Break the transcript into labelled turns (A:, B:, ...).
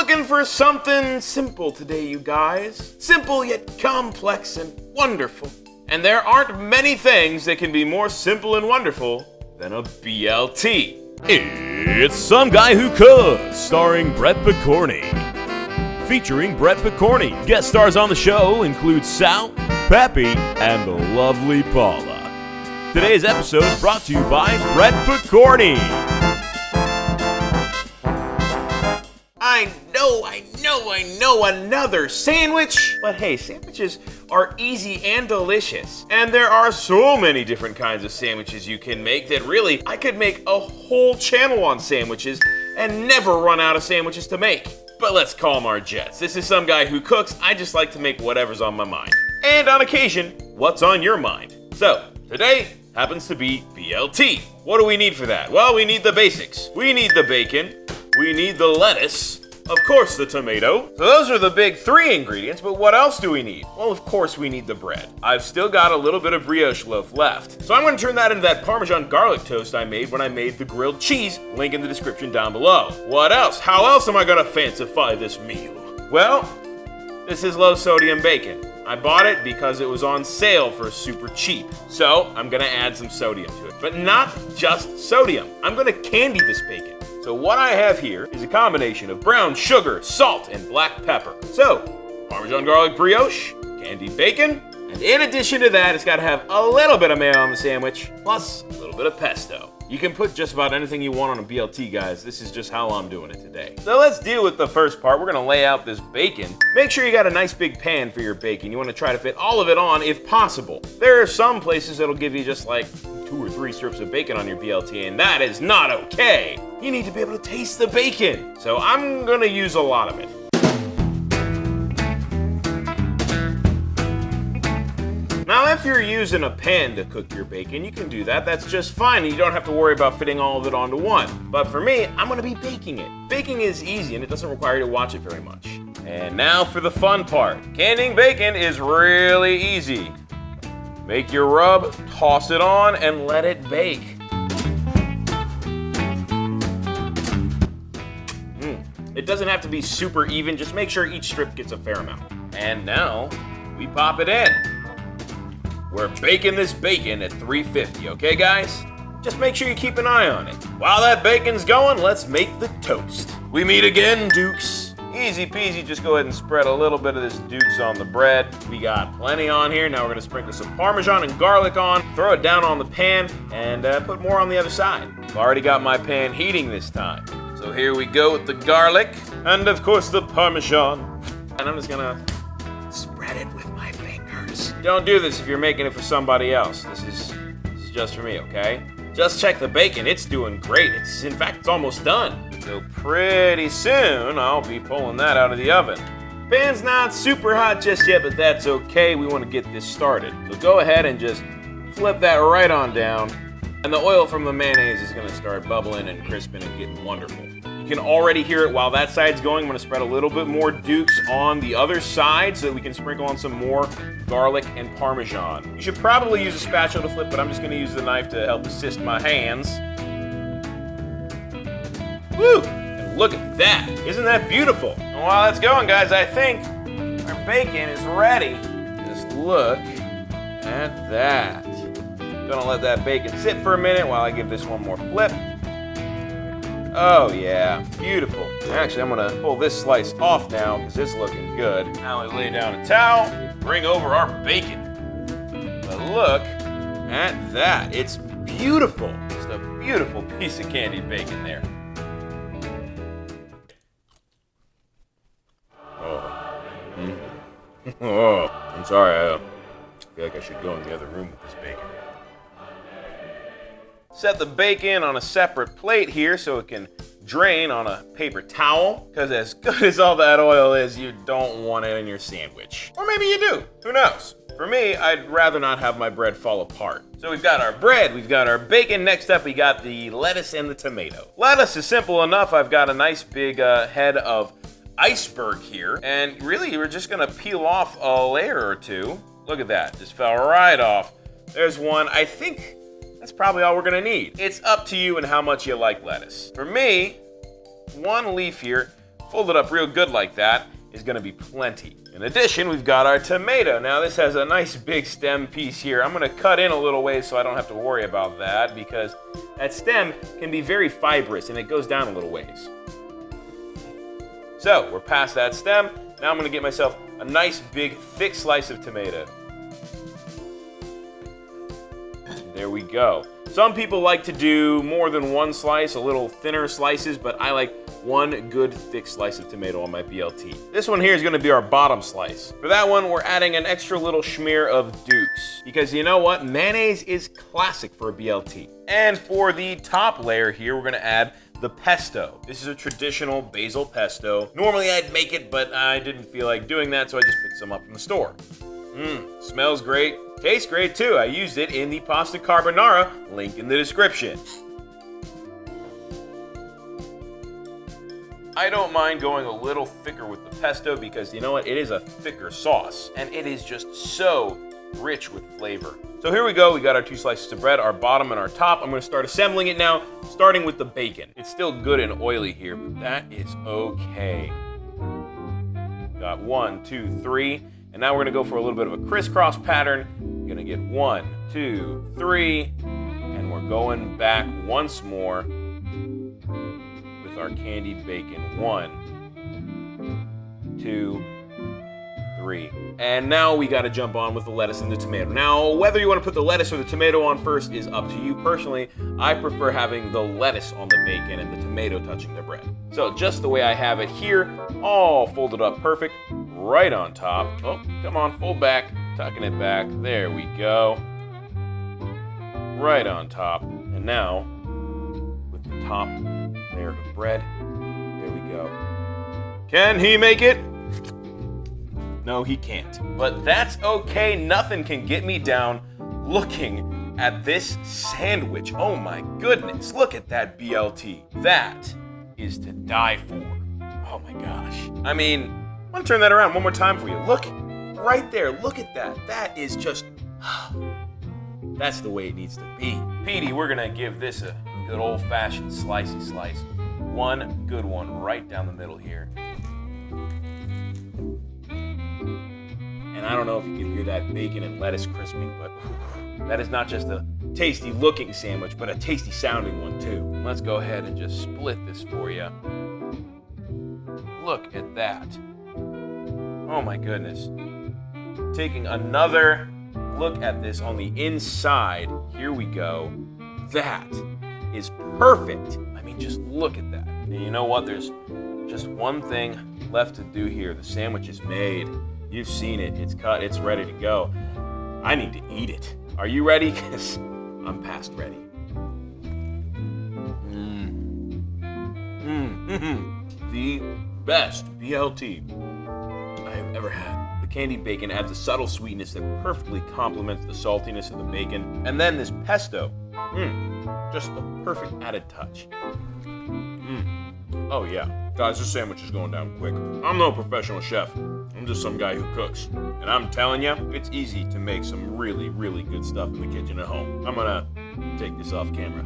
A: looking for something simple today, you guys. Simple yet complex and wonderful. And there aren't many things that can be more simple and wonderful than a BLT.
B: It's Some Guy Who Cooks, starring Brett Picorni. Featuring Brett Picorni. Guest stars on the show include Sal, Pappy, and the lovely Paula. Today's episode is brought to you by Brett Picorni.
A: I know another sandwich. But hey, sandwiches are easy and delicious. And there are so many different kinds of sandwiches you can make that really, I could make a whole channel on sandwiches and never run out of sandwiches to make. But let's calm our jets. This is Some Guy Who Cooks. I just like to make whatever's on my mind. And on occasion, what's on your mind? So, today happens to be BLT. What do we need for that? Well, we need the basics. We need the bacon. We need the lettuce. Of course, the tomato. So those are the big three ingredients, but what else do we need? Well, of course, we need the bread. I've still got a little bit of brioche loaf left. So I'm going to turn that into that Parmesan garlic toast I made when I made the grilled cheese. Link in the description down below. What else? How else am I going to fancify this meal? Well, this is low sodium bacon. I bought it because it was on sale for super cheap. So I'm going to add some sodium to it. But not just sodium. I'm going to candy this bacon. So what I have here is a combination of brown sugar, salt, and black pepper. So, Parmesan garlic brioche, candied bacon, and in addition to that, it's got to have a little bit of mayo on the sandwich, plus a little bit of pesto. You can put just about anything you want on a BLT, guys. This is just how I'm doing it today. So let's deal with the first part. We're gonna lay out this bacon. Make sure you got a nice big pan for your bacon. You wanna try to fit all of it on if possible. There are some places that'll give you just like 2 or 3 strips of bacon on your BLT, and that is not okay. You need to be able to taste the bacon. So I'm gonna use a lot of it. Now, if you're using a pan to cook your bacon, you can do that. That's just fine. You don't have to worry about fitting all of it onto one. But for me, I'm gonna be baking it. Baking is easy and it doesn't require you to watch it very much. And now for the fun part. Canning bacon is really easy. Make your rub, toss it on, and let it bake. It doesn't have to be super even, just make sure each strip gets a fair amount. And now, we pop it in. We're baking this bacon at 350, okay guys? Just make sure you keep an eye on it. While that bacon's going, let's make the toast. We meet again, Dukes. Easy peasy, just go ahead and spread a little bit of this Dukes on the bread. We got plenty on here. Now we're gonna sprinkle some Parmesan and garlic on, throw it down on the pan, and put more on the other side. I've already got my pan heating this time. So here we go with the garlic, and of course the Parmesan. And I'm just gonna spread it with my fingers. Don't do this if you're making it for somebody else. This is just for me, okay? Just check the bacon, it's doing great. In fact, it's almost done. So pretty soon, I'll be pulling that out of the oven. Pan's not super hot just yet, but that's okay. We want to get this started. So go ahead and just flip that right on down. And the oil from the mayonnaise is gonna start bubbling and crisping and getting wonderful. You can already hear it while that side's going. I'm gonna spread a little bit more Dukes on the other side so that we can sprinkle on some more garlic and Parmesan. You should probably use a spatula to flip, but I'm just gonna use the knife to help assist my hands. Woo! And look at that. Isn't that beautiful? And while that's going, guys, I think our bacon is ready. Just look at that. Gonna let that bacon sit for a minute while I give this one more flip. Oh yeah, beautiful. Actually, I'm gonna pull this slice off now because it's looking good. Now I lay down a towel, bring over our bacon. But look at that, it's beautiful. Just a beautiful piece of candied bacon there. Oh, I'm sorry, I feel like I should go in the other room with this bacon. Set the bacon on a separate plate here so it can drain on a paper towel, because as good as all that oil is, you don't want it in your sandwich. Or maybe you do, who knows? For me, I'd rather not have my bread fall apart. So we've got our bread, we've got our bacon. Next up, we got the lettuce and the tomato. Lettuce is simple enough. I've got a nice big head of iceberg here, and really we're just gonna peel off a layer or two. Look at that, just fell right off. There's one. I think that's probably all we're gonna need. It's up to you and how much you like lettuce. For me, one leaf here folded up real good like that is gonna be plenty. In addition, we've got our tomato. Now this has a nice big stem piece here. I'm gonna cut in a little ways so I don't have to worry about that because that stem can be very fibrous and it goes down a little ways. So we're past that stem. Now I'm gonna get myself a nice big thick slice of tomato. There we go. Some people like to do more than one slice, a little thinner slices, but I like one good thick slice of tomato on my BLT. This one here is gonna be our bottom slice. For that one, we're adding an extra little smear of Dukes, because you know what? Mayonnaise is classic for a BLT. And for the top layer here, we're gonna add the pesto. This is a traditional basil pesto. Normally I'd make it, but I didn't feel like doing that, so I just picked some up from the store. Smells great. Tastes great too. I used it in the pasta carbonara, link in the description. I don't mind going a little thicker with the pesto because you know what? It is a thicker sauce and it is just so rich with flavor. So here we go. We got our 2 slices of bread, our bottom and our top. I'm gonna start assembling it now, starting with the bacon. It's still good and oily here, but that is okay. Got 1, 2, 3. And now we're gonna go for a little bit of a crisscross pattern. We're gonna get 1, 2, 3, and we're going back once more with our candied bacon. 1, 2, 3. And now we gotta jump on with the lettuce and the tomato. Now, whether you wanna put the lettuce or the tomato on first is up to you. Personally, I prefer having the lettuce on the bacon and the tomato touching the bread. So just the way I have it here, all folded up perfect, right on top. Oh, come on, fold back, tucking it back. There we go. Right on top. And now, with the top layer of bread, there we go. Can he make it? No, he can't. But that's okay. Nothing can get me down looking at this sandwich. Oh my goodness. Look at that BLT. That is to die for. Oh my gosh. I mean, I'm gonna turn that around one more time for you. Look, right there. Look at that. That is just, that's the way it needs to be. Petey, we're gonna give this a good old-fashioned slicey slice. One good one right down the middle here. And I don't know if you can hear that bacon and lettuce crisping, but that is not just a tasty looking sandwich, but a tasty sounding one too. Let's go ahead and just split this for you. Look at that. Oh my goodness. Taking another look at this on the inside. Here we go. That is perfect. I mean, just look at that. And you know what? There's just one thing left to do here. The sandwich is made. You've seen it. It's cut. It's ready to go. I need to eat it. Are you ready? Because I'm past ready. The best BLT I have ever had. The candied bacon adds a subtle sweetness that perfectly complements the saltiness of the bacon. And then this pesto. Just the perfect added touch. Oh yeah. Guys, this sandwich is going down quick. I'm no professional chef. I'm just some guy who cooks. And I'm telling you, it's easy to make some really, really good stuff in the kitchen at home. I'm gonna take this off camera.